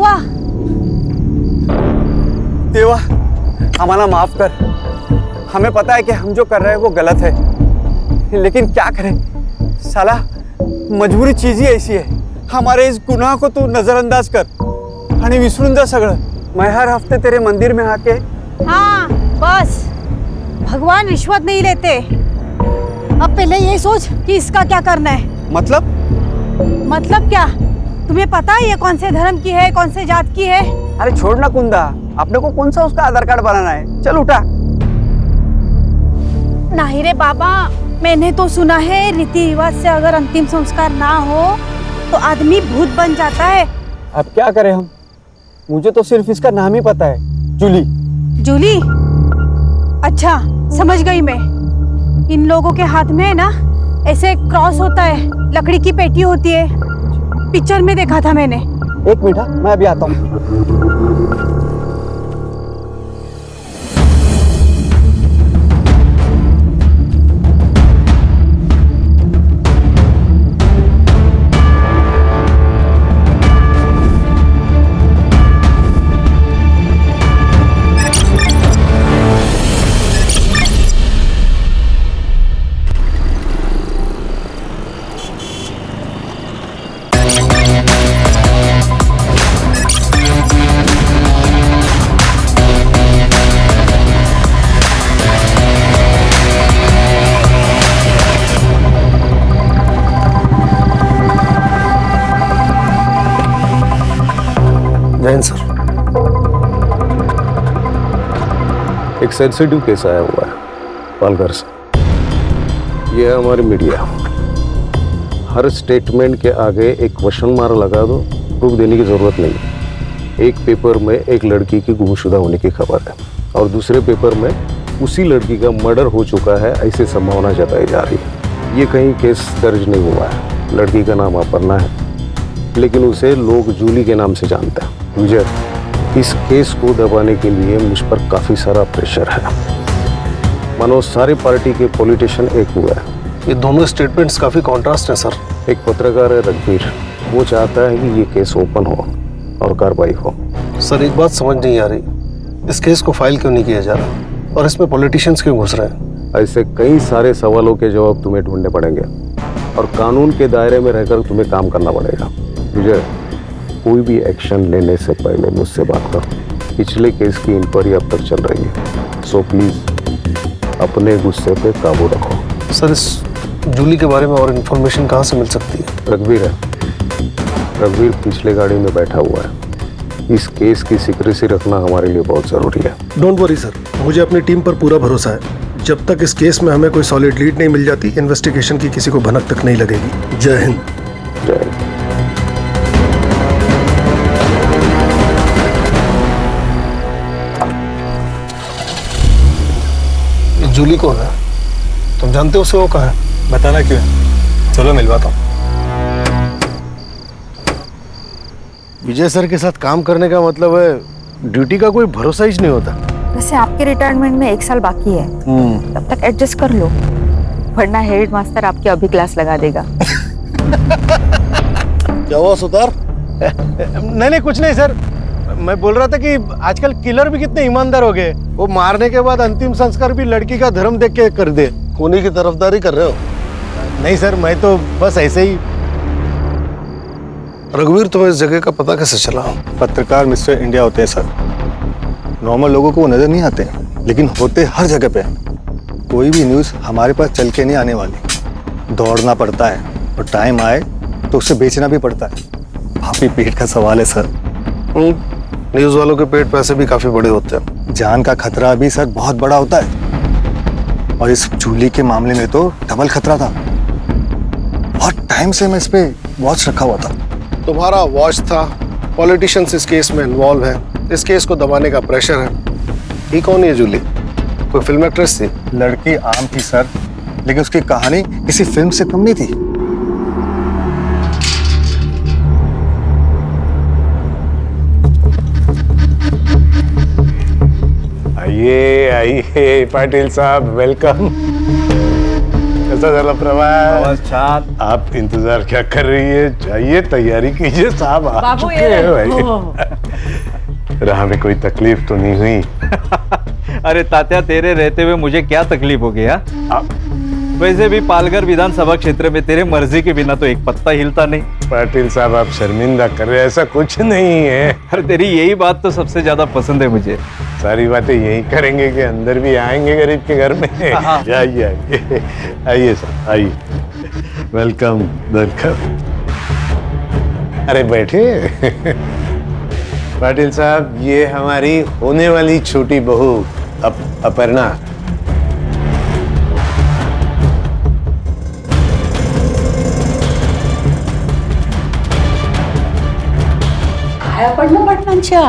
हुआ? देवा, हमारा माफ कर। हमें पता है कि हम जो कर रहे हैं वो गलत है, लेकिन क्या करें साला, मजबूरी चीज ही ऐसी है। हमारे इस गुनाह को तू नजरअंदाज कर आणि विसरून जा सगळं। मैं हर हफ्ते तेरे मंदिर में आके। हाँ बस, भगवान रिश्वत नहीं लेते। अब पहले ये सोच कि इसका क्या करना है। मतलब क्या? तुम्हें पता है ये कौन से धर्म की है, कौन से जात की है? अरे छोड़ ना कुंदा, अपने को कौन सा उसका आधार कार्ड बनाना है। चल उठा। नहीं रे बाबा, मैंने तो सुना है रीति रिवाज से अगर अंतिम संस्कार ना हो तो आदमी भूत बन जाता है। अब क्या करें हम? मुझे तो सिर्फ इसका नाम ही पता है, जूली। जूली? अच्छा समझ गई मैं। इन लोगों के हाथ में है ना ऐसे क्रॉस होता है, लकड़ी की पेटी होती है, पिक्चर में देखा था मैंने। एक मिनट, मैं अभी आता हूँ। जैन सर, एक सेंसिटिव केस आया हुआ है पालघर से। ये है हमारी मीडिया। हर स्टेटमेंट के आगे एक क्वेश्चन मार्क लगा दो, प्रूफ देने की जरूरत नहीं। एक पेपर में एक लड़की की गुमशुदा होने की खबर है और दूसरे पेपर में उसी लड़की का मर्डर हो चुका है, ऐसी संभावना जताई जा रही है। ये कहीं केस दर्ज नहीं हुआ है। लड़की का नाम अपर्णा है, लेकिन उसे लोग जूली के नाम से जानते हैं। विजय, इस केस को दबाने के लिए मुझ पर काफी सारा प्रेशर है। मानो सारी पार्टी के पॉलिटिशियन एक हुआ है। ये दोनों स्टेटमेंट्स काफी कॉन्ट्रास्ट हैं सर। एक पत्रकार है रघुवीर, वो चाहता है कि ये केस ओपन हो और कार्रवाई हो। सर एक बात समझ नहीं आ रही, इस केस को फाइल क्यों नहीं किया जा रहा और इसमें पॉलिटिशियंस क्यों घुस रहे हैं? ऐसे कई सारे सवालों के जवाब तुम्हें ढूंढने पड़ेंगे और कानून के दायरे में रहकर तुम्हें काम करना पड़ेगा। विजय, कोई भी एक्शन लेने से पहले मुझसे बात करो। पिछले केस की इंक्वायरी अब तक चल रही है, सो प्लीज अपने गुस्से पे काबू रखो। सर इस जूली के बारे में और इन्फॉर्मेशन कहाँ से मिल सकती है? रघुवीर है, रघुवीर पिछले गाड़ी में बैठा हुआ है। इस केस की सीक्रेसी रखना हमारे लिए बहुत जरूरी है। डोंट वरी सर, मुझे अपनी टीम पर पूरा भरोसा है। जब तक इस केस में हमें कोई सॉलिड लीड नहीं मिल जाती, इन्वेस्टिगेशन की किसी को भनक तक नहीं लगेगी। जय हिंद। जय हिंद। जूली कौन है? तुम जानते हो उसे? वो कहाँ है? बताना क्यों है? चलो मिलवाता हूँ। विजय सर के साथ काम करने का मतलब है ड्यूटी का कोई भरोसा ही नहीं होता। वैसे आपके रिटायरमेंट में 1 साल बाकी है, तब तक एडजस्ट कर लो, वरना हेड मास्टर आपकी अभी क्लास लगा देगा। क्या हुआ सुतार? नहीं कुछ नहीं सर, मैं बोल रहा था कि आजकल किलर भी कितने ईमानदार हो गए। वो मारने के बाद अंतिम संस्कार भी लड़की का धर्म देख के कर दे। खूनी की तरफदारी कर रहे हो? नहीं सर, मैं तो बस ऐसे ही। रघुवीर, तुम्हें इस जगह का पता कैसे चला? पत्रकार मिस्टर इंडिया होते हैं सर, नॉर्मल लोगों को वो नजर नहीं आते, लेकिन होते हर जगह पे। कोई भी न्यूज़ हमारे पास चल के नहीं आने वाली। दौड़ना पड़ता है और टाइम आए तो उसे बेचना भी पड़ता है। काफी पेट का सवाल है सर। न्यूज़ वालों के पेट पैसे भी काफी बड़े होते हैं। जान का खतरा भी सर बहुत बड़ा होता है, और इस जूली के मामले में तो डबल खतरा था। बहुत टाइम से मैं इस पे वॉच रखा हुआ था। तुम्हारा वॉच था, पॉलिटिशियंस इस केस में इन्वॉल्व है, इस केस को दबाने का प्रेशर है। ये कौन है जूली? कोई फिल्म एक्ट्रेस थी? लड़की आम थी सर, लेकिन उसकी कहानी किसी फिल्म से कम नहीं थी। आइए पाटिल साहब, वेलकम। कैसा चला प्रवास? छान। आप इंतजार क्या कर रही है? जाइए, तैयारी कीजिए, साहब आ चुके हैं भाई। राह में कोई तकलीफ तो नहीं हुई? अरे तात्या, तेरे रहते हुए मुझे क्या तकलीफ होगी? हाँ, वैसे भी पालघर विधानसभा क्षेत्र में तेरे मर्जी के बिना तो एक पत्ता हिलता नहीं। पाटिल साहब, आप शर्मिंदा कर रहे हैं, ऐसा कुछ नहीं है। अरे तेरी यही बात तो सबसे ज्यादा पसंद है मुझे। सारी बातें यही करेंगे कि अंदर भी आएंगे गरीब के घर में। आइए आइए आइए सर, आइए। Welcome welcome. अरे बैठे। पाटिल साहब, ये हमारी होने वाली छोटी बहू अपर्णा। पडलं पाटलांच्या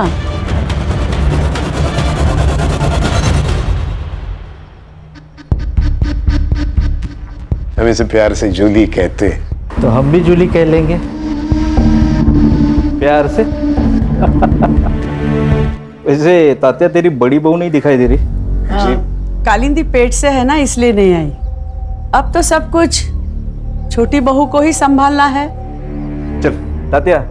हम इसे प्यार से जूली कहते हैं। तो हम भी जूली कह लेंगे प्यार से। वैसे तात्या, तेरी बड़ी बहू नहीं दिखाई दे रही? कालिंदी पेट से है ना, इसलिए नहीं आई। अब तो सब कुछ छोटी बहू को ही संभालना है। चल तात्या,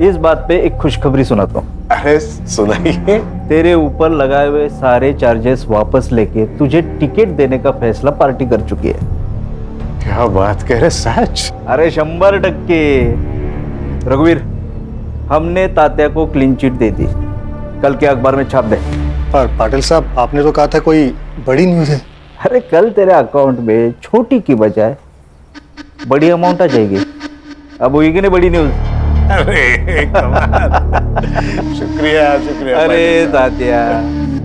इस बात पे एक खुशखबरी सुनाता हूँ। अरे सुनाइए। तेरे ऊपर लगाए हुए सारे चार्जेस वापस लेके तुझे टिकट देने का फैसला पार्टी कर चुकी है। क्या बात कह रहे, सच? अरे 100%। रघुवीर, हमने तात्या को क्लीन चिट दे दी, कल के अखबार में छाप दे। पर पाटिल साहब, आपने तो कहा था कोई बड़ी न्यूज़ है। अरे कल तेरे अकाउंट में छोटी की बजाय बड़ी अमाउंट आ जाएगी। अब होगी कि नहीं बड़ी न्यूज? अरे कमाल। शुक्रिया शुक्रिया। अरे तात्या,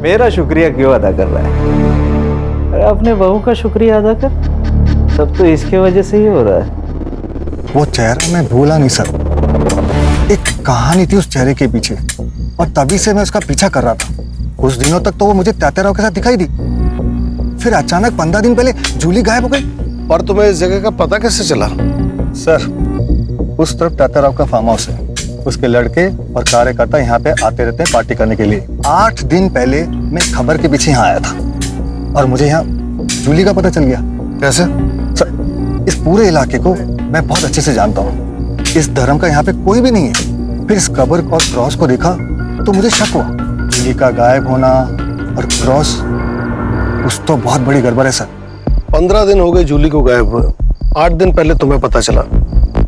मेरा शुक्रिया क्यों अदा कर रहा है? अरे अपने बहू का शुक्रिया अदा कर। सब तो इसके वजह से ही हो रहा है। वो चेहरा मैं भूला नहीं सर। एक कहानी थी उस चेहरे के पीछे, और तभी से मैं उसका पीछा कर रहा था। कुछ दिनों तक तो वो मुझे तात्याराव के साथ दिखाई दी, फिर अचानक 15 दिन पहले जूली गायब हो गई। पर तुम्हें इस जगह का पता कैसे चला? सर, उस तरफ तात्याराव का फार्म हाउस है। उसके लड़के और कार्यकर्ता यहाँ पे आते रहते हैं पार्टी करने के लिए। 8 दिन पहले मैं खबर के पीछे यहाँ आया था और मुझे यहाँ जूली का पता चल गया। कैसे? सर, इस पूरे इलाके को मैं बहुत अच्छे से जानता हूँ। इस धर्म का यहाँ पे कोई भी नहीं है। फिर इस कब्र और क्रॉस को देखा तो मुझे शक हुआ। जूली का गायब होना और क्रॉस, कुछ तो बहुत बड़ी गड़बड़ है सर। 15 दिन हो गए जूली को गायब हुए। 8 दिन पहले तुम्हें पता चला।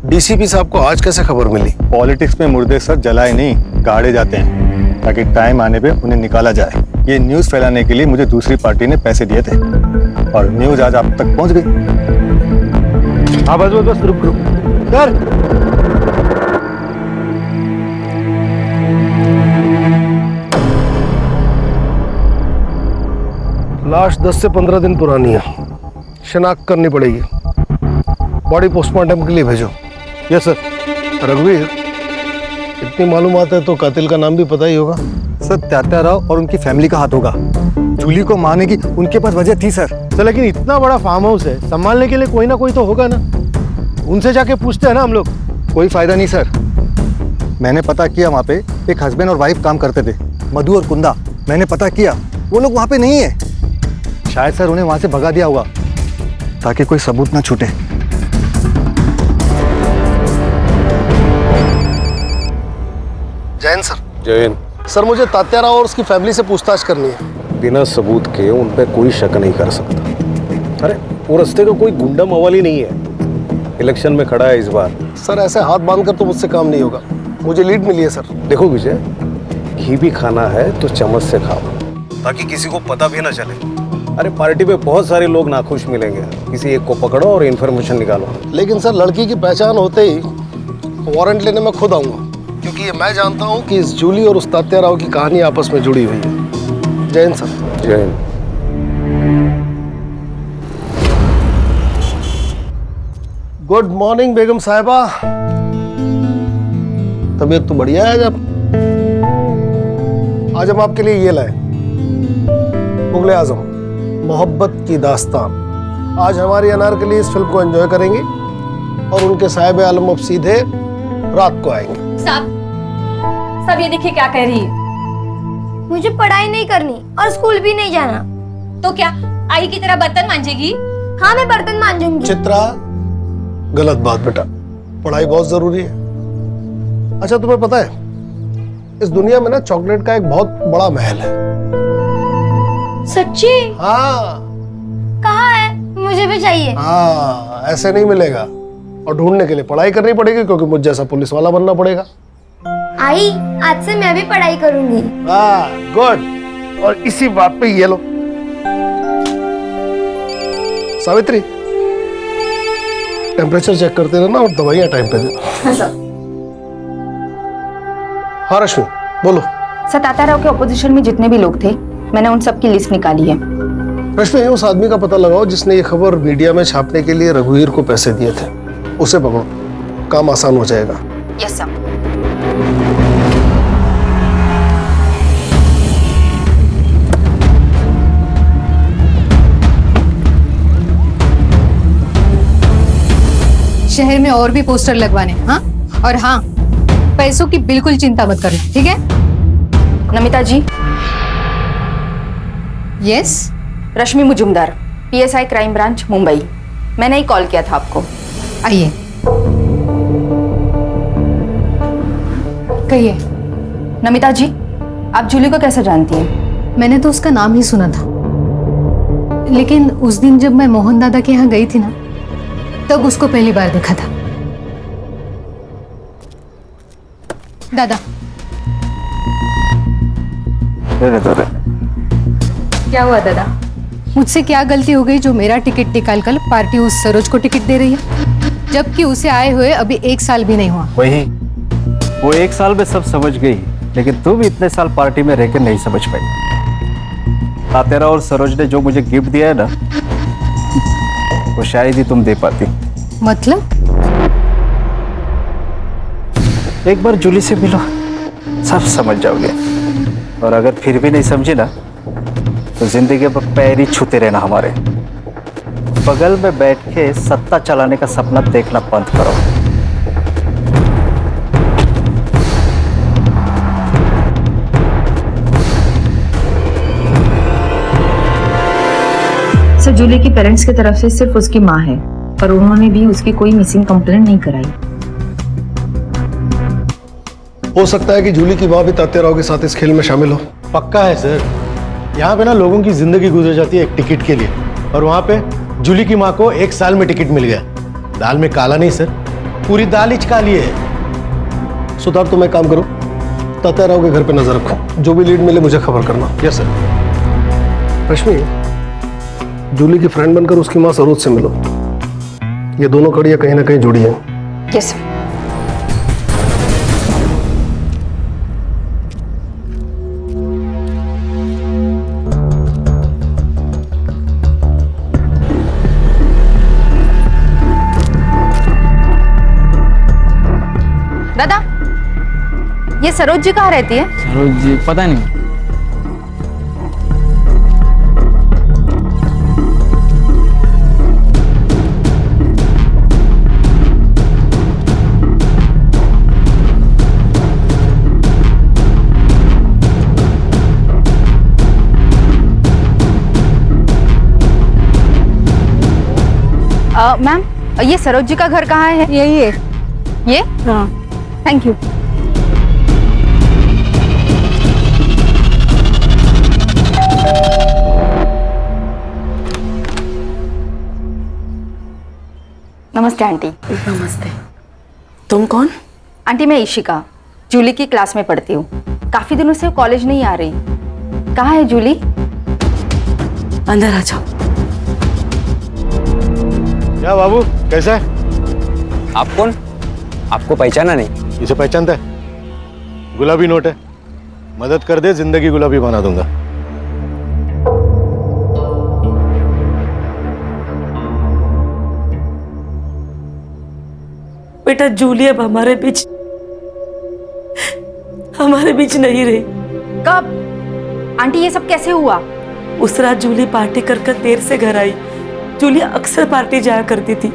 डीसीपी साहब को आज कैसे खबर मिली? पॉलिटिक्स में मुर्दे सर जलाए नहीं, गाड़े जाते हैं ताकि टाइम आने पे उन्हें निकाला जाए। ये न्यूज़ फैलाने के लिए मुझे दूसरी पार्टी ने पैसे दिए थे और न्यूज़ आज आप तक पहुंच गई। हाँ बस बस बस, रुक रुक सर। लाश 10 से 15 दिन पुरानी है, शिनाख्त करनी पड़ेगी। बॉडी पोस्टमार्टम के लिए भेजो। Yes sir. रघुवीर, इतनी मालूमात है तो कातिल का नाम भी पता ही होगा। सर, तात्याराव और उनकी फैमिली का हाथ होगा। जूली को मारने की उनके पास वजह थी सर। लेकिन इतना बड़ा फार्म हाउस है, संभालने के लिए कोई ना कोई तो होगा ना। उनसे जाके पूछते हैं ना हम लोग। कोई फायदा नहीं सर। मैंने पता किया, वहाँ पे एक हस्बैंड और वाइफ काम करते थे, मधु और कुंदा। मैंने पता किया, वो लोग वहाँ पे नहीं है। शायद सर उन्हें वहाँ से भगा दिया होगा ताकि कोई सबूत ना छूटे। जैन सर। जैन, सर, मुझे तात्याराव और उसकी फैमिली से पूछताछ करनी है। बिना सबूत के उन पे कोई शक नहीं कर सकता। अरे वो रास्ते का कोई गुंडा मवाली नहीं है। इलेक्शन में खड़ा है इस बार। सर, ऐसे हाथ बांधकर तो मुझसे काम नहीं होगा। मुझे लीड मिली है सर। देखो विजय, घी भी खाना है तो चम्मच से खाओ ताकि किसी को पता भी ना चले। अरे पार्टी पे बहुत सारे लोग नाखुश मिलेंगे, किसी एक को पकड़ो और इन्फॉर्मेशन निकालो। लेकिन सर, लड़की की पहचान होते ही वारंट लेने में खुद आऊंगा, क्योंकि ये मैं जानता हूँ कि इस जूली और उस तात्याराव की कहानी आपस में जुड़ी हुई है। Jain sir. Jain. Good morning बेगम साहिबा। तबीयत तो बढ़िया है। आज हम आपके लिए ये लाए, मुगले आजम मोहब्बत की दास्तान। आज हमारी अनारकली इस फिल्म को एंजॉय करेंगे और उनके साहिब आलम अब सीधे रात को आएंगे। सब ये देखिए क्या कह रही है। मुझे पढ़ाई नहीं करनी और स्कूल भी नहीं जाना। तो क्या आई की तरह बर्तन मांजेगी? हाँ, मैं बर्तन मांजूंगी। चित्रा, गलत बात बेटा। पढ़ाई बहुत जरूरी है। अच्छा, तुम्हें पता है इस दुनिया में ना चॉकलेट का एक बहुत बड़ा महल है। सच्ची? हाँ। कहाँ है? मुझे भी चाहिए। हाँ, ऐसे नहीं मिलेगा और ढूंढने के लिए पढ़ाई करनी पड़ेगी, क्योंकि मुझ जैसा पुलिस वाला बनना पड़ेगा। आई, आज से मैं भी पढ़ाई करूंगी। गुड। और इसी बात पे ये लो सावित्री, टेम्परेचर चेक करते रहना और दवाइयां टाइम पे देना। हाँ सर। हाँ रश्मि बोलो। सर, तात्याराव के ऑपोजिशन में जितने भी लोग थे, मैंने उन सब की लिस्ट निकाली है। रश्मि, उस आदमी का पता लगाओ जिसने ये खबर मीडिया में छापने के लिए रघुवीर को पैसे दिए थे। उसे पकड़ो, काम आसान हो जाएगा। Yes sir. शहर में और भी पोस्टर लगवाने। हाँ, और हाँ, पैसों की बिल्कुल चिंता मत करना, ठीक है? Namita ji. Yes. Rashmi Mujumdar, PSI crime branch Mumbai. मैंने ही कॉल किया था आपको। आइए, कहिए। नमिता जी, आप जूली को कैसे जानती हैं? मैंने तो उसका नाम ही सुना था, लेकिन उस दिन जब मैं मोहन दादा के यहाँ गई थी ना, तब उसको पहली बार देखा था। दादा, क्या हुआ दादा? मुझसे क्या गलती हो गई जो मेरा टिकट निकाल कर पार्टी उस सरोज को टिकट दे रही है, जबकि उसे आए हुए अभी 1 साल भी नहीं हुआ। वही, वो 1 साल में सब समझ गई, लेकिन तू भी इतने साल पार्टी में रहकर नहीं समझ पाई। तात्याराव और सरोज ने जो मुझे गिफ्ट दिया है ना, वो शायद ही तुम दे पाती। मतलब? एक बार जूली से मिलो, सब समझ जाओगे। और अगर फिर भी नहीं समझे ना, तो जिंदगी में पैर ही छूते रहना हमारे। बगल में बैठ के सत्ता चलाने का सपना देखना बंद करो। सर, जूली की पेरेंट्स की तरफ से सिर्फ उसकी माँ है, पर उन्होंने भी उसकी कोई मिसिंग कंप्लेंट नहीं कराई। हो सकता है कि जूली की माँ भी तात्याराव के साथ इस खेल में शामिल हो। पक्का है सर। यहाँ पे ना लोगों की जिंदगी गुजर जाती है एक टिकट के लिए, और वहाँ पे जूली की माँ को 1 साल में टिकट मिल गया। दाल में काला नहीं सर, पूरी दाल ही काली है। सुधार, तुम एक काम करो, तात्याराव के घर पे नजर रखो, जो भी लीड मिले मुझे खबर करना। Yes sir. रश्मि, जूली की फ्रेंड बनकर उसकी माँ सरोज से मिलो। ये दोनों कड़ियाँ कहीं ना कहीं जुड़ी हैं। Yes sir. दादा, ये सरोज जी कहाँ रहती है? सरोज जी पता नहीं। मैम, ये सरोज जी का घर कहाँ है? यही है। ये? हाँ। Thank you. नमस्ते आंटी। नमस्ते। तुम कौन? आंटी, मैं इशिका, जूली की क्लास में पढ़ती हूँ। काफी दिनों से कॉलेज नहीं आ रही। कहाँ है जूली? अंदर आ जाओ। क्या बाबू, कैसा है? आप कौन? आपको पहचाना नहीं? इसे पहचानता है? गुलाबी नोट है, मदद कर दे, जिंदगी गुलाबी बना दूंगा। बेटा, जूली अब हमारे बीच नहीं रही। कब? आंटी, ये सब कैसे हुआ? उस रात जूली पार्टी कर देर से घर आई। जूली अक्सर पार्टी जाया करती थी,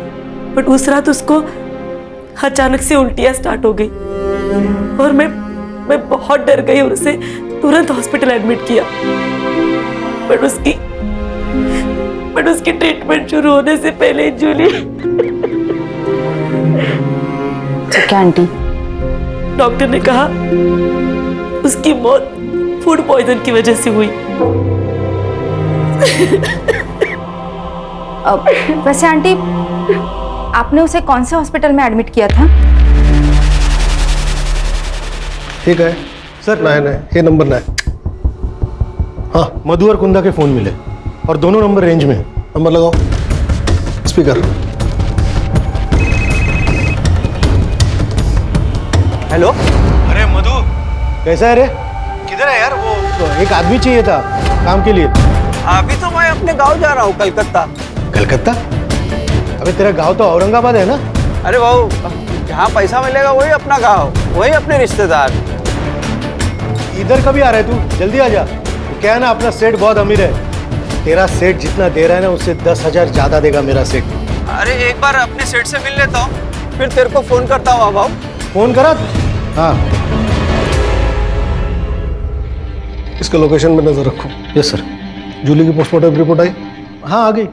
बट उस रात उसको अचानक से उल्टियां स्टार्ट हो गई और मैं बहुत डर गई और उसे तुरंत हॉस्पिटल एडमिट किया। बट उसकी ट्रीटमेंट शुरू होने से पहले जूली। ठीक है आंटी। डॉक्टर ने कहा उसकी मौत फूड पॉइजन की वजह से हुई। वैसे आंटी, आपने उसे कौन से हॉस्पिटल में एडमिट किया था? ठीक है सर, नहीं ये नंबर नहीं। हाँ, मधु और कुंदा के फोन मिले और दोनों नंबर रेंज में है। नंबर लगाओ, स्पीकर। हेलो। अरे मधु, कैसा है रे? किधर है यार? वो एक आदमी चाहिए था काम के लिए। अभी तो मैं अपने गांव जा रहा हूँ, कलकत्ता। कलकत्ता? अबे तेरा गांव तो औरंगाबाद है ना? अरे भाऊ, जहाँ पैसा मिलेगा वही अपना गांव, वही अपने रिश्तेदार। इधर कभी आ रहा है तू? जल्दी आ जा। क्या है ना, अपना सेठ बहुत अमीर है। तेरा सेठ जितना दे रहा है ना, उससे 10,000 ज्यादा देगा मेरा सेठ। अरे एक बार अपने सेठ से मिल लेता हूँ, फिर तेरे को फोन करता हूँ। भाऊ फोन करा? हाँ, इसके लोकेशन पे नजर रखो। Yes sir. जूली की पोस्टमार्टम रिपोर्ट आई? हाँ, आ गई।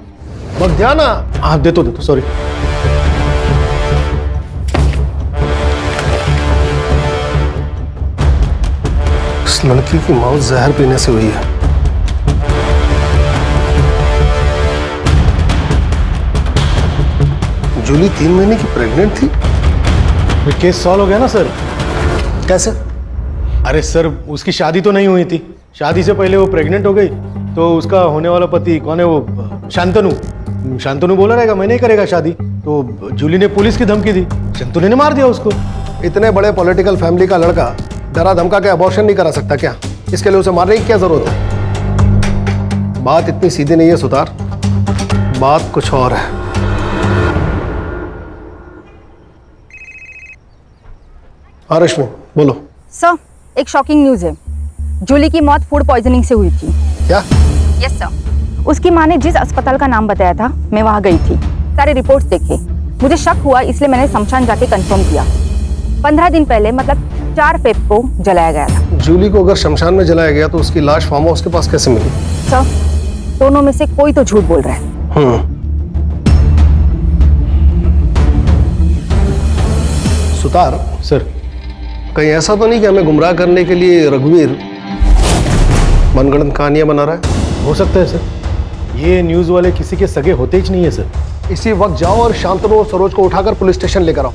बस ध्यान ना। हाँ, दे तो सॉरी। इस लड़की की मौत जहर पीने से हुई है। जूली 3 महीने की प्रेग्नेंट थी। केस सॉल्व हो गया ना सर? कैसे? अरे सर, उसकी शादी तो नहीं हुई थी। शादी से पहले वो प्रेग्नेंट हो गई, तो उसका होने वाला पति कौन है वो? शांतनु बोला रहेगा मैं नहीं करेगा शादी, तो जूली ने पुलिस की धमकी दी, शांतनु ने मार दिया उसको। इतने बड़े पॉलिटिकल फैमिली का लड़का डरा धमका के अबॉर्शन नहीं करा सकता क्या? इसके लिए उसे मारने की क्या जरूरत है? बात इतनी सीधी नहीं है सुतार, बात कुछ और है। हाँ रश्मि, बोलो। सर, एक शॉकिंग न्यूज है। जूली की मौत फूड पॉइजनिंग से हुई थी। क्या? Yes sir. उसकी माँ ने जिस अस्पताल का नाम बताया था, मैं वहाँ गई थी, सारे रिपोर्ट्स देखे। मुझे शक हुआ, इसलिए मैंने शमशान जाके कंफर्म किया। 15 दिन पहले, मतलब 4 फेब को जलाया गया था। जूली को अगर शमशान में जलाया गया तो उसकी लाश फार्म हाउस के पास कैसे मिली? सर, दोनों में से कोई तो झूठ बोल रहा है। सुतार सर, कहीं ऐसा तो नहीं कि हमें गुमराह करने के लिए रघुवीर मनगढ़ंत कहानियां बना रहा है? हो सकता है सर। ये न्यूज वाले किसी के सगे होते ही नहीं है सर। इसी वक्त जाओ और शांतनु और सरोज को उठाकर पुलिस स्टेशन लेकर आओ।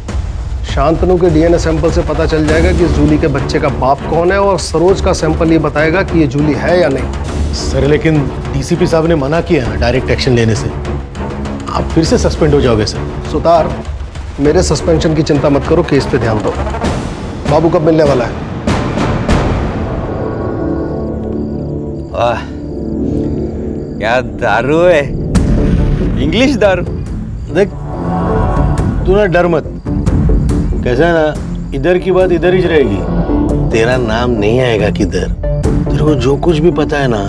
शांतनु के डीएनए सैंपल से पता चल जाएगा कि जूली के बच्चे का बाप कौन है, और सरोज का सैंपल ये बताएगा कि ये जूली है या नहीं। सर, लेकिन डीसीपी साहब ने मना किया है डायरेक्ट एक्शन लेने से। आप फिर से सस्पेंड हो जाओगे सर। सुतार, मेरे सस्पेंशन की चिंता मत करो, केस पे ध्यान दो। बाबू कब मिलने वाला है? क्या दारू है, इंग्लिश दारू। देख, तू ना डर मत। कैसा है ना, इधर की बात इधर ही रहेगी। तेरा नाम नहीं आएगा किधर। तेरे को जो कुछ भी पता है ना,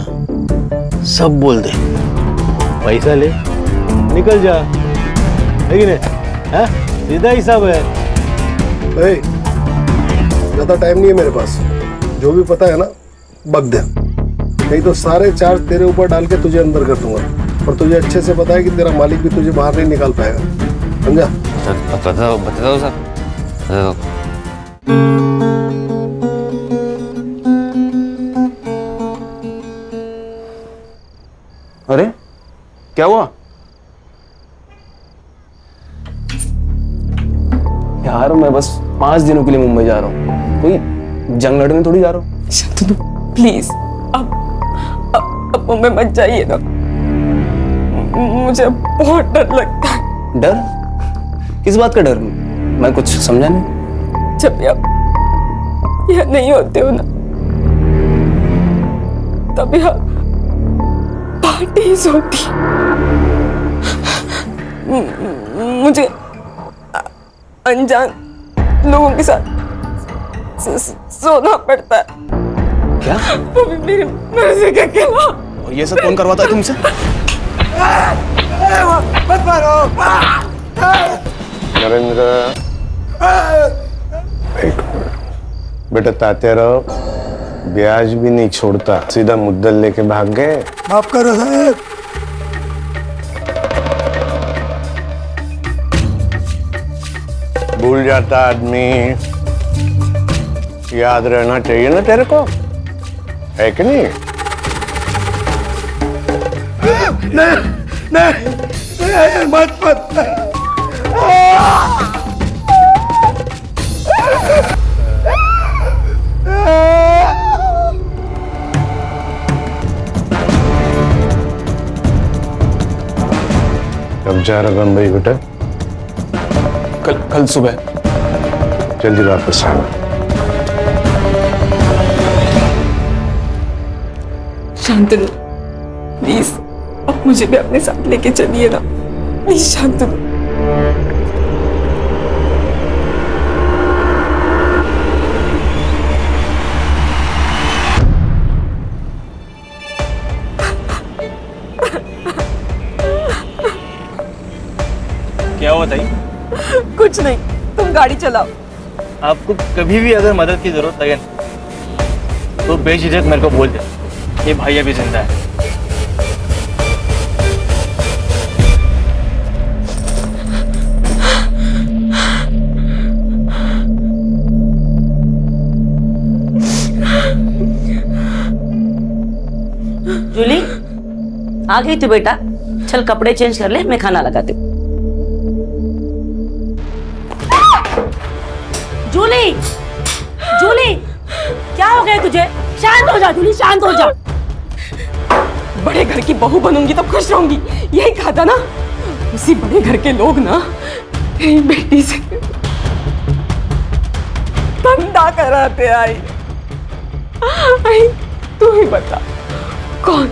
सब बोल दे। पैसा ले, निकल जा। है कि नहीं? हाँ, सीधा हिसाब है। ज्यादा टाइम नहीं है मेरे पास। जो भी पता है ना, बक दे, नहीं तो सारे चार्ज तेरे ऊपर डाल के तुझे अंदर कर दूंगा। और तुझे अच्छे से पता है कि तेरा मालिक भी तुझे बाहर नहीं निकाल पाएगा, समझा? बता दो सर। अरे क्या हुआ यार? मैं बस 5 दिनों के लिए मुंबई जा रहा हूँ, कोई जंग लड़ने थोड़ी जा रहा हूँ। प्लीज अब मुंबई मत जाइए ना, मुझे बहुत डर लगता है। डर? किस बात का डर? मैं कुछ समझा नहीं। जब आप यहाँ नहीं होते हो ना, तब यहाँ पार्टीज होती। मुझे अनजान लोगों के साथ सोना पड़ता है। क्या? वो भी मेरी मर्जी के खिलाफ। ये सब कौन करवाता है तुमसे? मत मारो। नरेंद्र, बेटा ताते रहो, ब्याज भी नहीं छोड़ता, सीधा मुद्दल लेके भाग गए। माफ करो साहब। भूल जाता आदमी। याद रहना चाहिए ना तेरे को, है कि नहीं? नहीं, मत मत। कब जा रहा बम्बई बेटा? कल सुबह। जल्दी वापस आना। शांतनु प्लीज, अब मुझे भी अपने साथ लेके चलिए ना प्लीज शांतनु। क्या हुआ ताई? कुछ नहीं, तुम गाड़ी चलाओ। आपको कभी भी अगर मदद की जरूरत लगे तो बेझिझक मेरे को बोल दे, ये भाई अभी जिंदा है। जूली आ गई तू बेटा, चल कपड़े चेंज कर ले, मैं खाना लगाती हूँ। जूली, जूली क्या हो गया तुझे? शांत हो जा जूली, शांत हो जा। बड़े घर की बहू बनूंगी तो खुश रहूंगी, यही कहा था ना। उसी बड़े घर के लोग ना तेरी बेटी से धंधा कराते आई। तू ही बता, कौन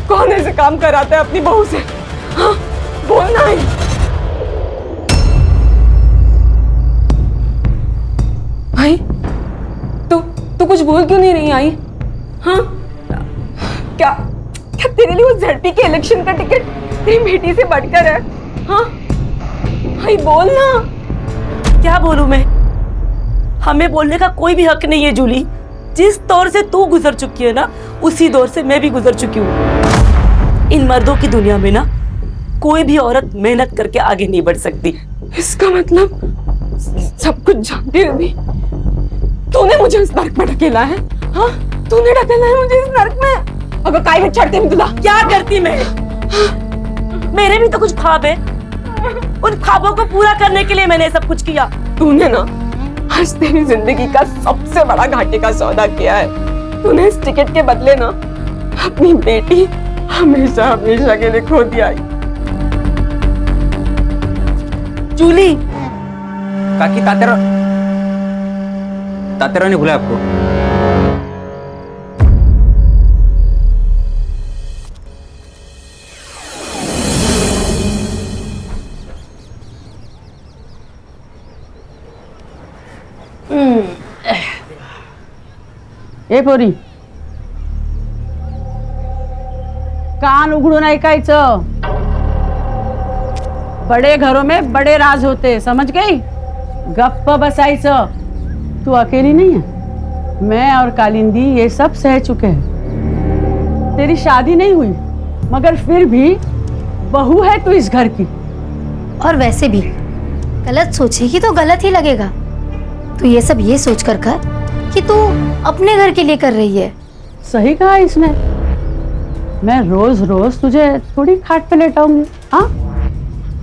कौन ऐसे काम कराता है अपनी बहू से? हाँ बोलना है। भाई तू कुछ बोल क्यों नहीं रही आई? हाँ क्या क्या तेरे लिए वो ZP के इलेक्शन का टिकट तेरी बेटी से बढ़कर है? हाँ भाई बोल ना। क्या बोलूं मैं? हमें बोलने का कोई भी हक नहीं है जूली। जिस दौर से तू गुजर चुकी है ना, उसी दौर से मैं भी गुजर चुकी हूँ। इन मर्दों की दुनिया में ना कोई भी औरत मेहनत करके आगे नहीं बढ़ सकती। इसका मतलब सब कुछ जानते हुए भी तूने मुझे इस नर्क में ढकेला है? हाँ तूने ढकेला है मुझे इस नर्क में। अगर काय में चढ़ते में तुला क्या करती मैं? मेरे भी तो कुछ ख्वाब है, उन ख्वाबों को पूरा करने के लिए मैंने सब कुछ किया। तूने ना आज तेरी जिंदगी का सबसे बड़ा घाटे का सौदा किया है। तूने इस टिकट के बदले ना अपनी बेटी हमेशा हमेशा के लिए खो दिया। जूली काकी तातेरा ने बुलाया आपको? ए पोरी, कान उघडून ऐकायचं। बड़े घरों में बड़े राज होते, समझ गई? गप्प बसायचं। तू अकेली नहीं है, मैं और कालिंदी ये सब सह चुके हैं। तेरी शादी नहीं हुई मगर फिर भी बहू है तू इस घर की। और वैसे भी गलत सोचेगी तो गलत ही लगेगा। तू ये सब ये सोच कर कि तू अपने घर के लिए कर रही है। सही कहा इसने। मैं रोज रोज तुझे थोड़ी खाट पे लेटाऊंगी। हाँ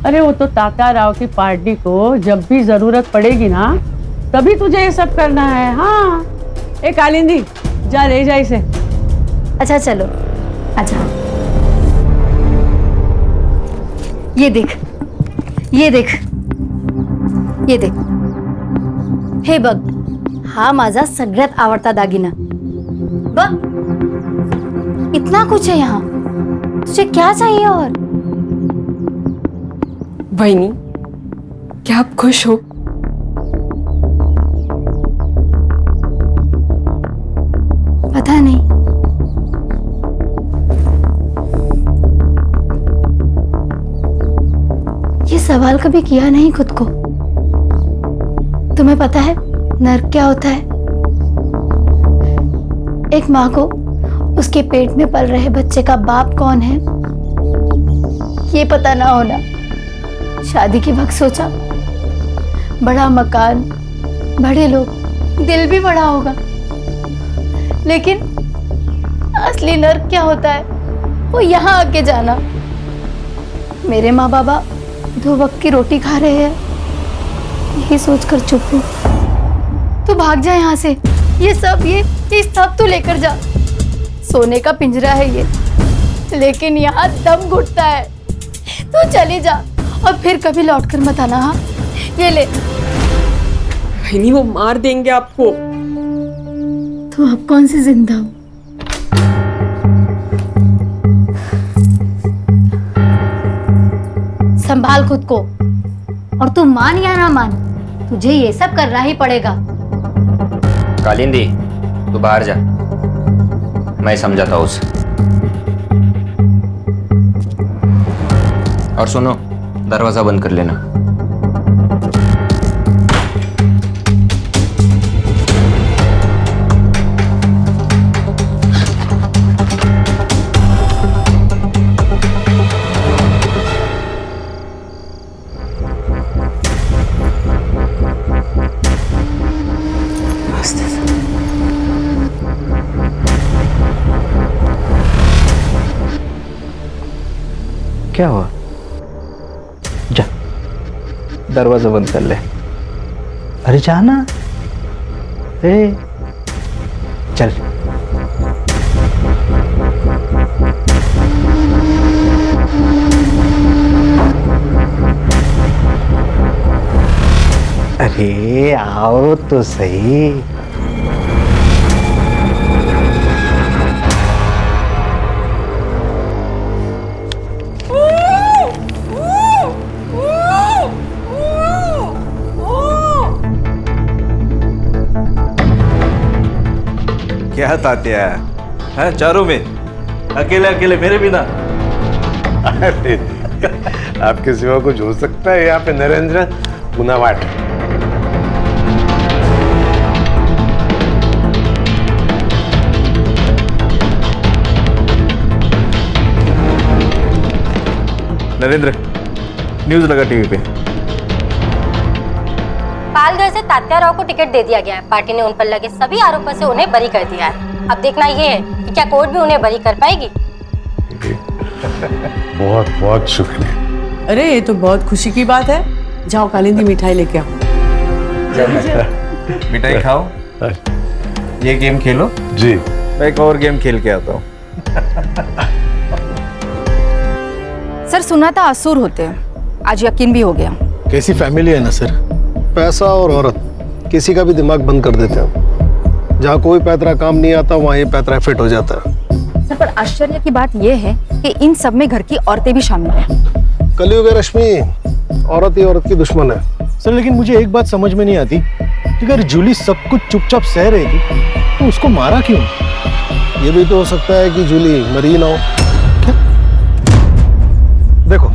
अरे वो तो तात्या राव की पार्टी को जब भी जरूरत पड़ेगी ना, तभी तुझे ये सब करना है। हाँ ए कालिंदी, जा ले जा इसे। अच्छा चलो अच्छा, ये देख ये देख ये देख, हे बघ, हा माझा सगळ्यात आवडता दागिना बघ। इतना कुछ है यहाँ, तुझे क्या चाहिए? और बहनी क्या आप खुश हो? पता नहीं, ये सवाल कभी किया नहीं खुद को। तुम्हें पता है नर्क क्या होता है? एक माँ को उसके पेट में पल रहे बच्चे का बाप कौन है ये पता ना होना। शादी के वक्त सोचा बड़ा मकान, बड़े लोग, दिल भी बड़ा होगा, लेकिन असली नर्क क्या होता है वो यहाँ आके जाना। मेरे माँ बाबा 2 वक्त की रोटी खा रहे हैं, यही सोचकर चुप हूँ। तू भाग जा यहाँ से, ये सब तू लेकर जा। सोने का पिंजरा है ये, लेकिन यहाँ दम घुटता है। तू चली जा और फिर कभी लौटकर मत आना। हाँ, ये ले। नहीं, वो मार देंगे आपको। तो अब कौन सी जिंदा हो? संभाल खुद को, और तू मान या ना मान, तुझे ये सब करना ही पड़ेगा। कालिंदी, तू बाहर जा, मैं समझाता हूँ उसे। और सुनो, दरवाजा बंद कर लेना। क्या हुआ? जा, दरवाजा बंद कर ले। अरे जाना। चल। अरे आओ तो सही। क्या तात्या है चारों में, अकेले अकेले मेरे बिना? अरे आपके सिवा कुछ हो सकता है यहाँ पे? नरेंद्र पुनावाट। नरेंद्र, न्यूज लगा टीवी पे। पालघर से तात्याराव को टिकट दे दिया गया है। पार्टी ने उन पर लगे सभी आरोपों से उन्हें बरी कर दिया है। अब देखना ये है कि क्या कोर्ट भी उन्हें बरी कर पाएगी। बहुत बहुत शुक्रिया। अरे ये तो बहुत खुशी की बात है। जाओ कालिंदी, मिठाई लेके आओ। मिठाई खाओ, ये गेम खेलो। जी, मैं एक और गेम खेल के आता हूँ। सर, सुना था असुर होते हैं, आज यकीन भी हो गया। कैसी फैमिली है ना सर, पैसा और औरत किसी का भी दिमाग बंद कर देते हैं। जहाँ कोई पैतरा काम नहीं आता वहाँ ये पैतरा फिट हो जाता है। सर, पर आश्चर्य की बात यह है कि इन सब में घर की औरतें भी शामिल हैं। कलयुग है रश्मि, औरत ही औरत की दुश्मन है। सर, लेकिन मुझे एक बात समझ में नहीं आती कि अगर जूली सब कुछ चुपचाप सह रही थी तो उसको मारा क्यों? ये भी तो हो सकता है कि जूली मरी ना हो। क्या? देखो,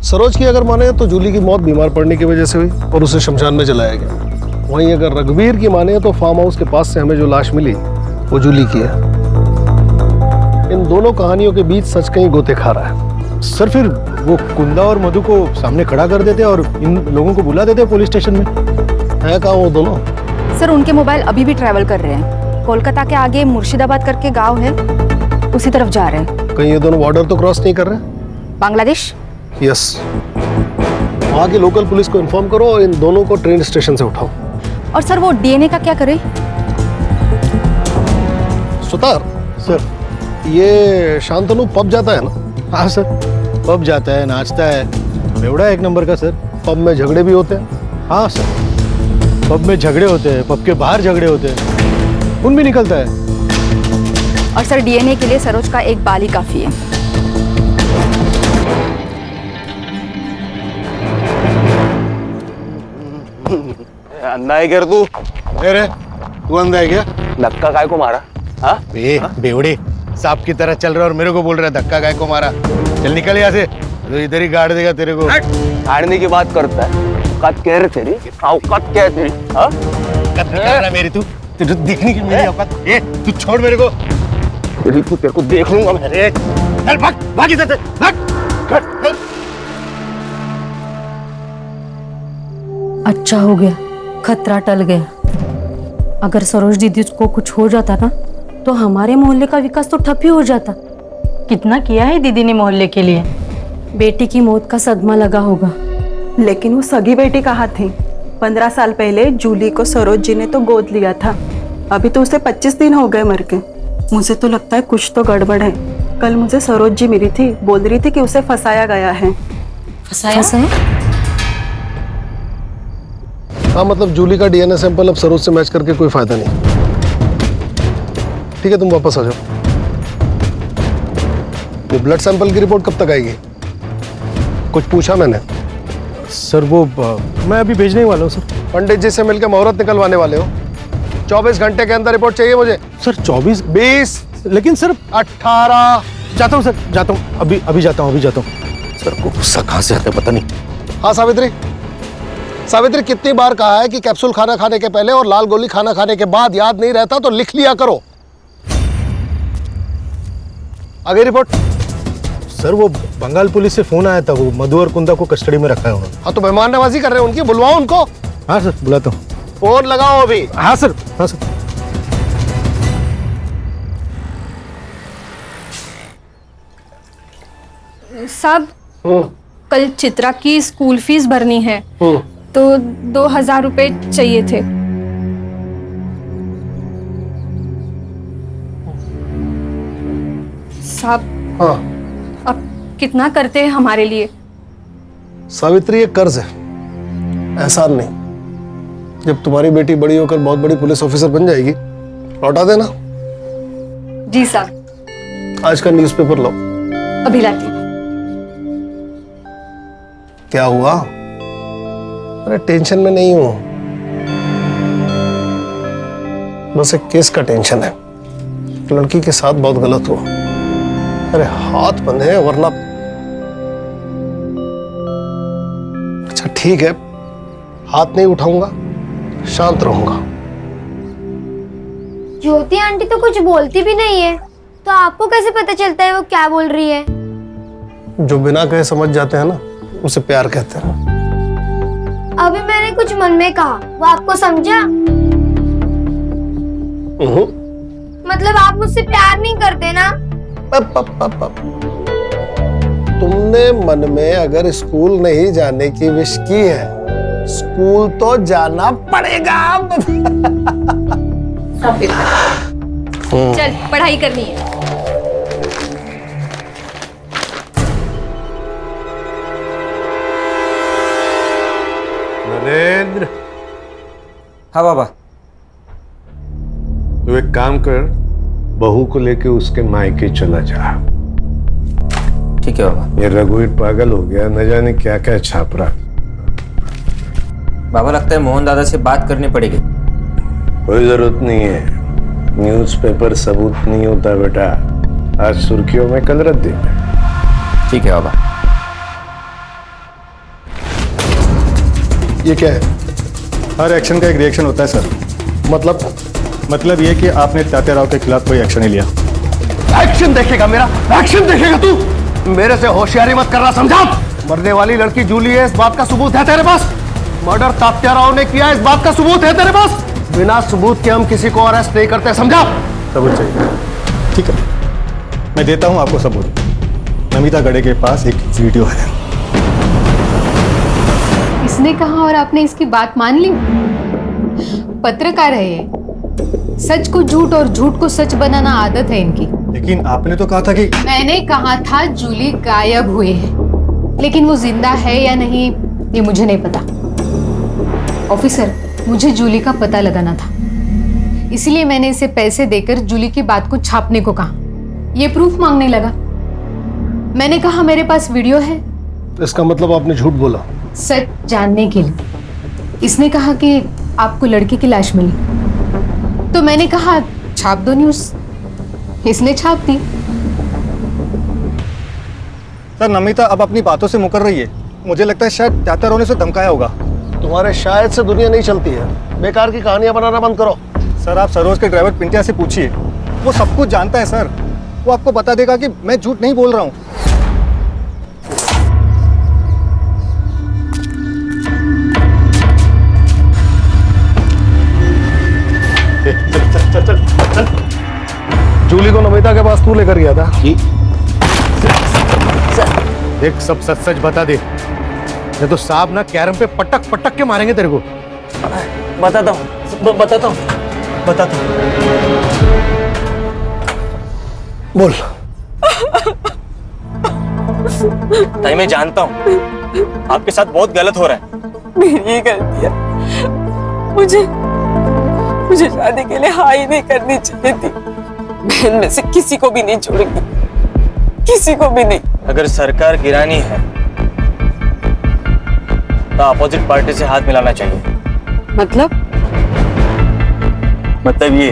सरोज की अगर माने तो जूली की मौत बीमार पड़ने की वजह से हुई और उसे शमशान में जलाया गया। वहीं अगर रघुवीर की माने तो फार्म हाउस के पास से हमें जो लाश मिली वो जूली की है। इन दोनों कहानियों के बीच सच कहीं गोते खा रहा है। सर, फिर वो कुंदा और मधु को सामने खड़ा कर देते और इन लोगों को बुला देते पुलिस स्टेशन में। है कहाँ वो दोनों? सर, उनके मोबाइल अभी भी ट्रैवल कर रहे हैं। कोलकाता के आगे मुर्शिदाबाद करके गांव है, उसी तरफ जा रहे हैं। कहीं ये दोनों बॉर्डर तो क्रॉस नहीं कर रहे? बांग्लादेश? यस। वहाँ की लोकल पुलिस को इन्फॉर्म करो और इन दोनों को ट्रेन स्टेशन से उठाओ। और सर, वो डीएनए का क्या करें? सुतार सर, ये शांतनु पब जाता है ना? हाँ सर, पब जाता है, नाचता है, बेवड़ा एक नंबर का सर। पब में झगड़े भी होते हैं? हाँ सर, पब में झगड़े होते हैं, पब के बाहर झगड़े होते हैं, खून भी निकलता है। और सर, डीएनए के लिए सरोज का एक बाल ही काफी है। अंधा है क्या तू? अरे तू अंधा है क्या? धक्का काय को मारा? हाँ? बेवड़े सांप की तरह चल रहा और मेरे को बोल रहा है धक्का काय को मारा। चल निकल यहाँ से, तो इधर ही गाड़ देगा तेरे को। हारने की बात करता है। औकात क्या है तेरी? औकात क्या है तेरी? हाँ? औकात निकाल रहा मेरी, तू तुझे देखने की मेरी औकात। ए तू छोड़ मेरे को। तेरे को देख लूंगा मैं। अरे चल भाग, भाग इधर से, भाग। अच्छा हो गया खतरा टल गया। अगर सरोज दीदी को कुछ हो जाता ना तो हमारे मोहल्ले का विकास तो ठप ही हो जाता। कितना किया है दीदी ने मोहल्ले के लिए। बेटी की मौत का सदमा लगा होगा, लेकिन वो सगी बेटी कहाँ थी? 15 साल पहले जूली को सरोज जी ने तो गोद लिया था। अभी तो उसे 25 दिन हो गए मर के। मुझे तो लगता है कुछ तो गड़बड़ है। कल मुझे सरोज जी मिली थी, बोल रही थी कि उसे फंसाया गया है। फंसाया? हाँ, मतलब जूली का डीएनए सैंपल अब सरोज से मैच करके कोई फायदा नहीं। ठीक है, तुम वापस आ जाओ। वो ब्लड सैंपल की रिपोर्ट कब तक आएगी? कुछ पूछा मैंने? सर वो मैं अभी भेजने ही वाला हूँ सर। पंडित जी से मिलकर मुहूर्त निकलवाने वाले हो। 24 घंटे के अंदर रिपोर्ट चाहिए मुझे। सर 24 20 लेकिन सर 18 जाता हूँ सर, जाता हूँ, अभी जाता हूँ सर को गुस्सा कहाँ से आता है पता नहीं। हाँ सावित्री, कितनी बार कहा है कि कैप्सूल खाना खाने के पहले और लाल गोली खाना खाने के बाद याद नहीं रहता तो लिख लिया करो। आगे रिपोर्ट। सर वो बंगाल पुलिस से फोन आया था, वो मधु और कुंदा को कस्टडी में रखा है उन्होंने। हाँ तो मेहमान नवाजी कर रहे हैं उनकी, बुलवाओ उनको। हाँ सर बुलाता हूँ। फोन लगाओ अभी। हाँ सर, हाँ सर। साहब, कल चित्रा की स्कूल फीस भरनी है तो 2000 रुपए चाहिए थे। साहब, हाँ अब कितना करते हैं हमारे लिए? सावित्री, ये कर्ज है, एहसान नहीं। जब तुम्हारी बेटी बड़ी होकर बहुत बड़ी पुलिस ऑफिसर बन जाएगी लौटा देना। जी साहब। आज का न्यूज़पेपर लो। अभी लाती। क्या हुआ? अरे टेंशन में नहीं हूं, बस एक केस का टेंशन है। लड़की के साथ बहुत गलत हुआ। अरे हाथ बंधे हैं वरना। अच्छा ठीक है, हाथ नहीं उठाऊंगा, शांत रहूंगा। ज्योति आंटी तो कुछ बोलती भी नहीं है, तो आपको कैसे पता चलता है वो क्या बोल रही है? जो बिना कहे समझ जाते हैं ना, उसे प्यार कहते हैं। अभी मैंने कुछ मन में कहा, वो आपको समझा? मतलब आप मुझसे प्यार नहीं करते ना? तुमने मन में अगर स्कूल नहीं जाने की विश की है, स्कूल तो जाना पड़ेगा। चल पढ़ाई करनी है। नरेंद्र। हाँ बाबा। तू एक काम कर, बहू को लेके उसके मायके चला जा। ठीक है बाबा। ये रघुवीर पागल हो गया, न जाने क्या क्या छाप रहा। बाबा लगता है मोहन दादा से बात करनी पड़ेगी। कोई जरूरत नहीं है, न्यूज़पेपर सबूत नहीं होता बेटा। आज सुर्खियों में, कल रद्दी में। ठीक है बाबा। ये क्या है? हर एक्शन का एक रिएक्शन होता है सर। मतलब ये कि आपने तात्या राव के खिलाफ कोई एक्शन नहीं लिया। एक्शन देखेगा मेरा? एक्शन देखेगा तू? मेरे से होशियारी मत करना, समझा? मरने वाली लड़की जूली है, इस बात का सबूत है तेरे पास? मर्डर तात्या राव ने किया, इस बात का सबूत है तेरे पास? बिना सबूत के हम किसी को अरेस्ट नहीं करते, समझा? सबूत चाहिए? ठीक है, मैं देता हूं आपको सबूत। नमिता गड़े के पास एक वीडियो है। इसने कहा और आपने इसकी बात मान ली? पत्रकार है ये, सच को झूठ और झूठ को सच बनाना आदत है इनकी। लेकिन आपने तो कहा था कि मैंने कहा था जूली गायब हुए हैं, लेकिन वो जिंदा है या नहीं ये मुझे नहीं पता। ऑफिसर, मुझे जूली का पता लगाना था, इसलिए मैंने इसे पैसे देकर जूली की बात को छापने को कहा। ये प्रूफ मांगने लगा। मैंने कहा मेरे पास वीडियो है। इसका मतलब आपने झूठ बोला? सच जानने के लिए। इसने कहा कि आपको लड़की की लाश मिली, तो मैंने कहा छाप दो न्यूज़। इसने छाप दी। सर, नमिता अब अपनी बातों से मुकर रही है। मुझे लगता है शायद तात्या राव ने उसे धमकाया होगा। तुम्हारे शायद से दुनिया नहीं चलती है। बेकार की कहानियां बनाना बंद करो। सर, आप सरोज के ड्राइवर पिंटिया से पूछिए, वो सब कुछ जानता है सर। वो आपको बता देगा कि मैं झूठ नहीं बोल रहा हूँ। जूली को नमिता के पास तू लेकर गया था। जी देख, सब सच सच बता दे, नहीं तो साहब ना कैरम पे पटक पटक के मारेंगे तेरे को। बताता हूँ। बोल। ताई मैं जानता हूँ आपके साथ बहुत गलत हो रहा है। मेरी गलती है। मुझे शादी के लिए हाँ ही नहीं करनी चाहिए थी। बहन में से किसी को भी नहीं छोड़ूंगी, किसी को भी नहीं। अगर सरकार गिरानी है तो अपोजिट पार्टी से हाथ मिलाना चाहिए। मतलब ये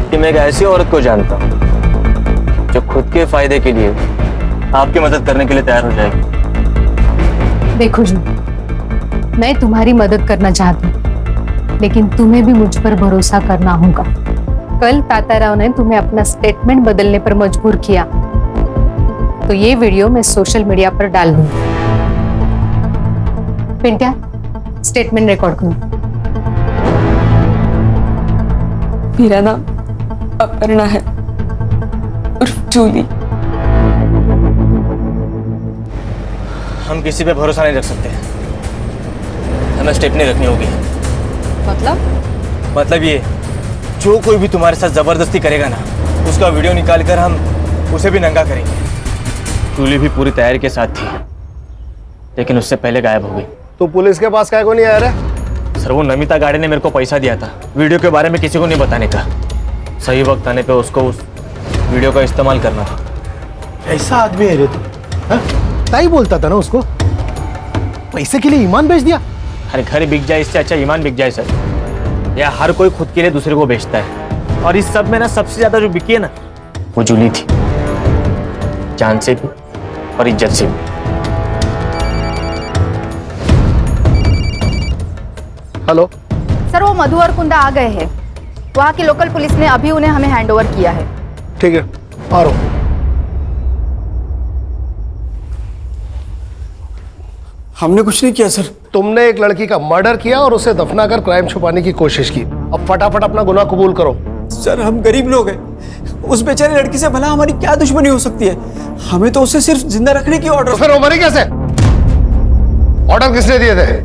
कि मैं एक ऐसी औरत को जानता हूँ जो खुद के फायदे के लिए आपकी मदद करने के लिए तैयार हो जाएगी। देखो जी, मैं तुम्हारी मदद करना चाहती हूँ, लेकिन तुम्हें भी मुझ पर भरोसा करना होगा। कल ताताराव ने तुम्हें अपना स्टेटमेंट बदलने पर मजबूर किया, तो ये वीडियो मैं सोशल मीडिया पर डाल दूंगी। पिंट्या, स्टेटमेंट रिकॉर्ड करो। मेरा नाम अपर्णा है, उर्फ जूली। हम किसी पे भरोसा नहीं रख सकते, हमें स्टेपनी रखनी होगी। मतलब ये, जो कोई भी तुम्हारे साथ जबरदस्ती करेगा ना, उसका वीडियो निकाल कर हम उसे भी नंगा करेंगे। जूली भी पूरी तैयारी के साथ थी, लेकिन उससे पहले गायब हो गई। तो पुलिस के पास काय को नहीं आया रे? सर, वो नमिता गाड़ी ने मेरे को पैसा दिया था वीडियो के बारे में किसी को नहीं बताने का। सही वक्त आने पे उसको उस वीडियो का इस्तेमाल करना था। ऐसा आदमी है रे तू? ताई बोलता था ना उसको, पैसे के लिए ईमान बेच दिया। अरे घर बिक जाए इससे अच्छा ईमान बिक जाए सर। या हर कोई खुद के लिए दूसरे को बेचता है, और इस सब में ना सबसे ज्यादा जो बिकी है ना, वो जूली थी, जान से भी और इज्जत से भी। हेलो सर, वो मधु और कुंदा आ गए हैं। वहाँ की लोकल पुलिस ने अभी उन्हें हमें हैंडओवर किया है। ठीक है, आ रहा हूं। हमने कुछ नहीं किया सर। तुमने एक लड़की का मर्डर किया और उसे दफनाकर क्राइम छुपाने की कोशिश की। अब फटाफट अपना गुनाह कबूल करो। सर, हम गरीब लोग हैं, उस बेचारी लड़की से भला हमारी क्या दुश्मनी हो सकती है? हमें तो उसे सिर्फ जिंदा रखने की ऑर्डर। तो फिर वो मरी कैसे? ऑर्डर किसने दिए थे?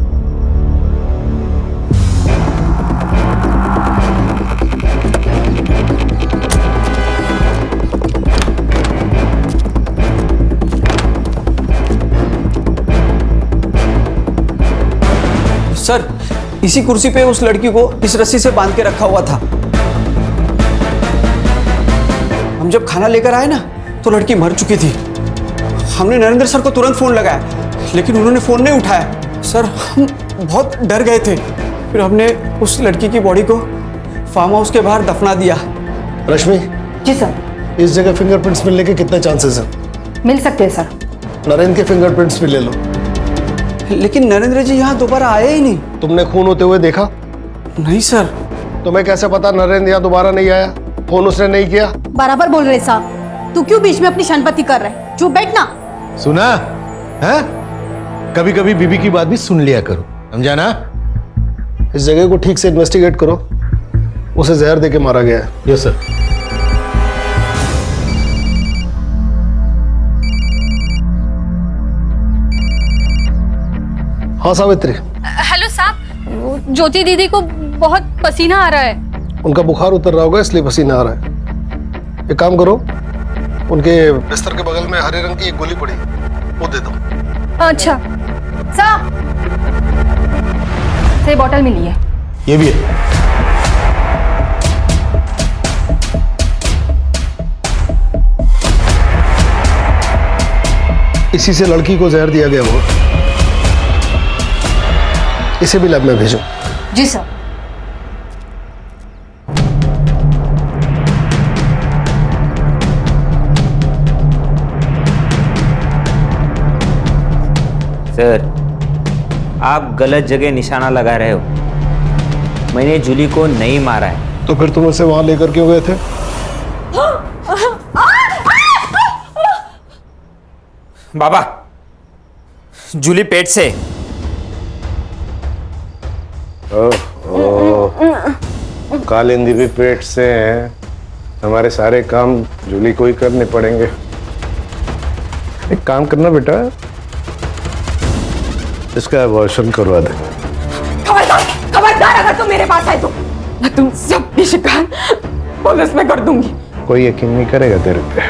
सर, इसी कुर्सी पे उस लड़की को इस रस्सी से बांध के रखा हुआ था। हम जब खाना लेकर आए ना, तो लड़की मर चुकी थी। हमने नरेंद्र सर को तुरंत फोन लगाया, लेकिन उन्होंने फोन नहीं उठाया। सर, हम बहुत डर गए थे। फिर हमने उस लड़की की बॉडी को फार्म हाउस के बाहर दफना दिया। रश्मि। जी सर। इस जगह फिंगरप्रिंट्स मिलने के कितने चांसेस हैं? मिल सकते हैं सर। नरेंद्र के फिंगरप्रिंट्स भी ले लो। लेकिन नरेंद्र जी यहाँ दोबारा आए ही नहीं। तुमने खून होते हुए देखा? नहीं सर। तुम्हें कैसे पता नरेंद्र यहाँ दोबारा नहीं आया? फोन उसने नहीं किया? बराबर बोल रहे साहब। तू क्यों बीच में अपनी शनपति कर रहे? चुप बैठना। सुना है? कभी कभी बीबी की बात भी सुन लिया करो, समझा ना? इस जगह को ठीक से इन्वेस्टिगेट करो। उसे जहर देके मारा गया है। Yes sir. हाँ सावित्री। हेलो साहब, ज्योति दीदी को बहुत पसीना आ रहा है। उनका बुखार उतर रहा होगा, इसलिए पसीना आ रहा है। एक काम करो, उनके बिस्तर के बगल में हरे रंग की एक गोली पड़ी, वो दे दो। अच्छा साहब, ये बॉटल मिली है। ये भी है। इसी से लड़की को जहर दिया गया होगा। इसे भी लैब में भेजो। जी सर। सर, आप गलत जगह निशाना लगा रहे हो। मैंने जूली को नहीं मारा है। तो फिर तुम उसे वहां लेकर क्यों गए थे? बाबा, जूली पेट से। कालिंदी भी पेट से है, हमारे सारे काम जूली को ही करने पड़ेंगे। एक काम करना बेटा, इसका अबॉर्शन करवा दे। खबरदार अगर तुम मेरे पास आए तो मैं तुम सबकी शिकायत पुलिस में कर दूंगी। कोई यकीन नहीं करेगा तेरे पे।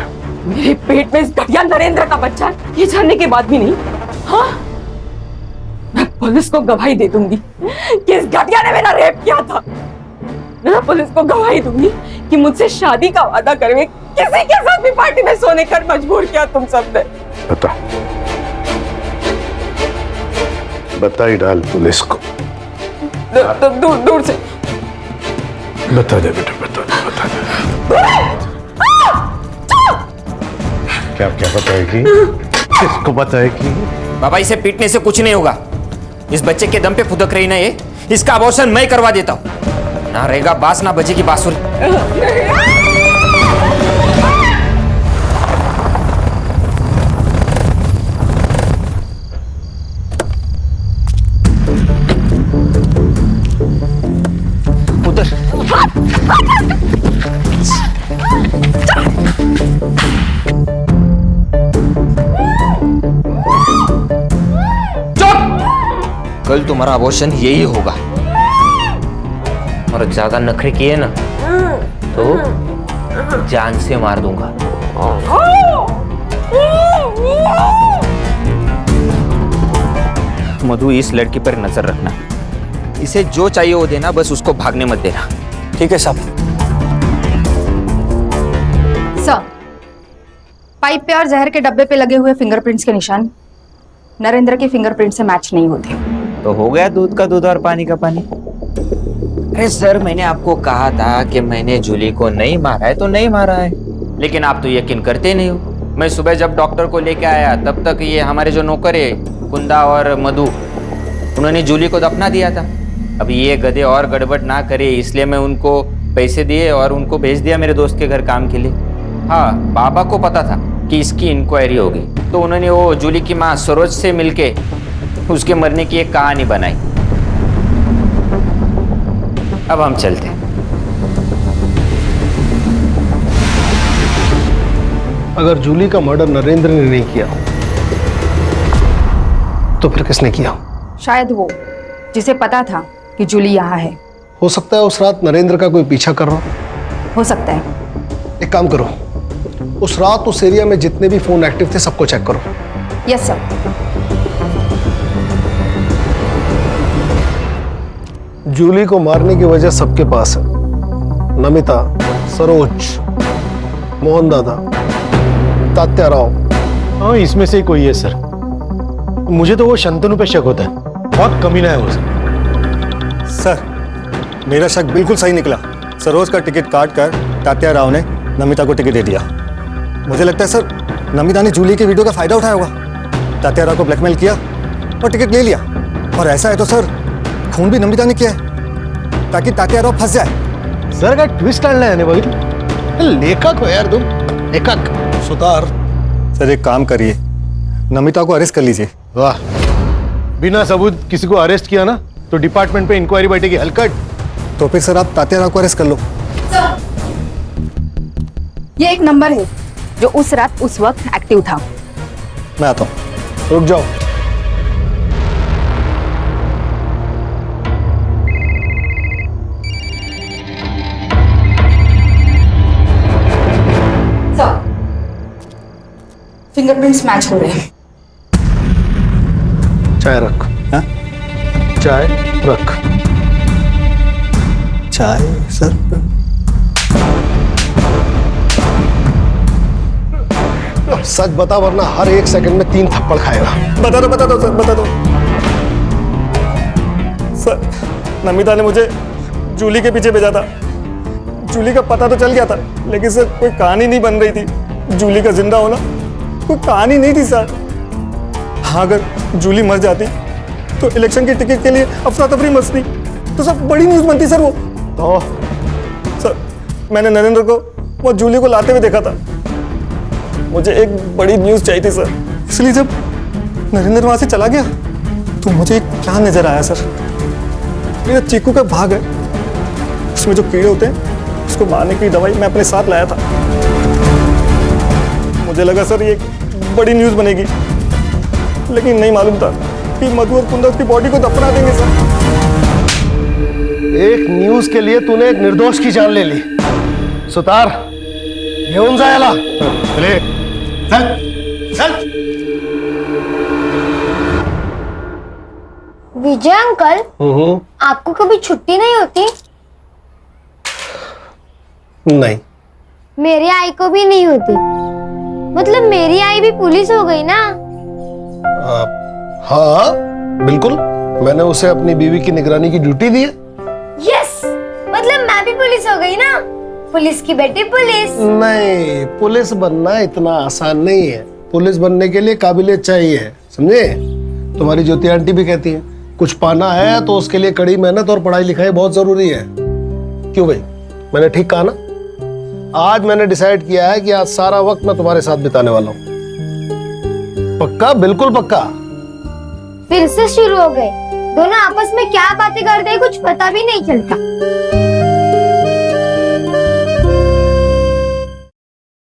मेरे पेट में इस घटिया नरेंद्र का बच्चा है, ये जानने के बाद भी नहीं। हाँ, मैं पुलिस को गवाही दे दूंगी कि इस घटिया ने मेरा रेप किया था। मैं पुलिस को गवाही दूंगी कि मुझसे शादी का वादा करके किसी के साथ भी पार्टी में सोने कर मजबूर किया तुम सबने। बता ही डाल पुलिस को। दूर दूर से बता दे बेटा, बता दे। क्या क्या बताएगी? किसको बताएगी? बाबा इसे पीटने से कुछ नहीं होगा। इस बच्चे के दम पे फुदक रही ना ये, इसका अबॉर्शन मैं करवा देता हूँ। ना रहेगा बांस ना बजेगी बांसुरी। उधर कल तुम्हारा अबॉर्शन यही होगा। और ज्यादा नखरे किए ना तो जान से मार दूंगा। मधु, इस लड़की पर नजर रखना। इसे जो चाहिए वो देना, बस उसको भागने मत देना। ठीक है साहब। सर, पाइप पे और जहर के डब्बे पे लगे हुए फिंगरप्रिंट्स के निशान नरेंद्र के फिंगरप्रिंट से मैच नहीं होते। तो हो गया दूध का दूध और पानी का पानी। अरे सर, मैंने आपको कहा था कि मैंने जूली को नहीं मारा है तो नहीं मारा है, लेकिन आप तो यकीन करते नहीं हो। मैं सुबह जब डॉक्टर को लेके आया तब तक ये हमारे जो नौकर है कुंदा और मधु, उन्होंने जूली को दफना दिया था। अब ये गधे और गड़बड़ ना करे इसलिए मैं उनको पैसे दिए और उनको भेज दिया मेरे दोस्त के घर काम के लिए। हाँ, बाबा को पता था कि इसकी इंक्वायरी होगी, तो उन्होंने वो जूली की माँ सरोज से मिलके उसके मरने की एक कहानी बनाई। अब हम चलते हैं। अगर जूली का मर्डर नरेंद्र ने नहीं किया तो फिर किसने किया? शायद वो जिसे पता था कि जूली यहाँ है। हो सकता है उस रात नरेंद्र का कोई पीछा कर रहा हो सकता है। एक काम करो, उस रात उस एरिया में जितने भी फोन एक्टिव थे सबको चेक करो। Yes sir. जूली को मारने की वजह सबके पास है। नमिता, सरोज, मोहन दादा, तात्या राव। हाँ, इसमें से कोई है सर। मुझे तो वो शंतनु पे शक होता है, बहुत कमीना है वो सर। मेरा शक बिल्कुल सही निकला। सरोज का टिकट काट कर तात्या राव ने नमिता को टिकट दे दिया। मुझे लगता है सर नमिता ने जूली के वीडियो का फायदा उठाया होगा। तात्या राव को ब्लैकमेल किया और टिकट ले लिया। और ऐसा है तो सर खून भी नमिता ने किया है ताकि तात्या राव फंस जाए। सर का ट्विस्ट आणलाय बघितलं। लेखक हो यार तुम, लेखक। सुतार सर एक काम करिए, नमिता को अरेस्ट कर लीजिए। वाह, बिना सबूत किसी को अरेस्ट किया ना तो डिपार्टमेंट पे इंक्वायरी बैठेगी हलकट। तो फिर सर आप तात्या राव को अरेस्ट कर लो। ये एक नंबर है जो उस रात उस वक्त एक्टिव था। मैं आता हूँ। रुक जाओ। फिंगरप्रिंट्स मैच हो रहे हैं। चाय रख। हाँ? चाय रख। चाय सर? अब सच बता वरना हर एक सेकंड में 3 थप्पड़ खाएगा। बता दो सर, बता दो। सर नमिता ने मुझे जूली के पीछे भेजा था। जूली का पता तो चल गया था, लेकिन सर कोई कहानी नहीं बन रही थी। जूली का जिंदा होना कोई कहानी नहीं थी सर। हाँ, अगर जूली मर जाती तो इलेक्शन की टिकट के लिए अफरा तफरी मचती, तो सब बड़ी न्यूज़ बनती सर। वो तो सर मैंने नरेंद्र को वो जूली को लाते हुए देखा था। मुझे एक बड़ी न्यूज़ चाहिए थी सर, इसलिए जब नरेंद्र वहाँ से चला गया तो मुझे एक प्लान नजर आया सर। मेरा चीकू का भाग है, उसमें जो कीड़े होते हैं उसको मारने की दवाई मैं अपने साथ लाया था। मुझे लगा सर ये बड़ी न्यूज़ बनेगी, लेकिन नहीं मालूम था कि मधु और कुंदन उसकी बॉडी को दफना देंगे सर। एक न्यूज के लिए तूने एक निर्दोष की जान ले ली। सुतार, घेऊन जायला चले, चल चल। विजय अंकल, आपको कभी छुट्टी नहीं होती? नहीं, मेरी आई को भी नहीं होती। मतलब मेरी आई भी पुलिस हो गई ना? हाँ बिल्कुल, मैंने उसे अपनी बीवी की निगरानी की ड्यूटी दी है। यस, मतलब मैं भी पुलिस हो गई ना? पुलिस की बेटी पुलिस। नहीं, पुलिस बनना इतना आसान नहीं है। पुलिस बनने के लिए काबिलियत चाहिए, समझे? तुम्हारी ज्योति आंटी भी कहती है कुछ पाना है तो उसके लिए कड़ी मेहनत और पढ़ाई लिखाई बहुत जरूरी है। क्यों भाई, मैंने ठीक कहा ना? आज मैंने डिसाइड किया है कि आज सारा वक्त मैं तुम्हारे साथ बिताने वाला हूँ। पक्का? बिल्कुल पक्का। फिर से शुरू हो गए। दोनों आपस में क्या बातें करते हैं कुछ पता भी नहीं चलता।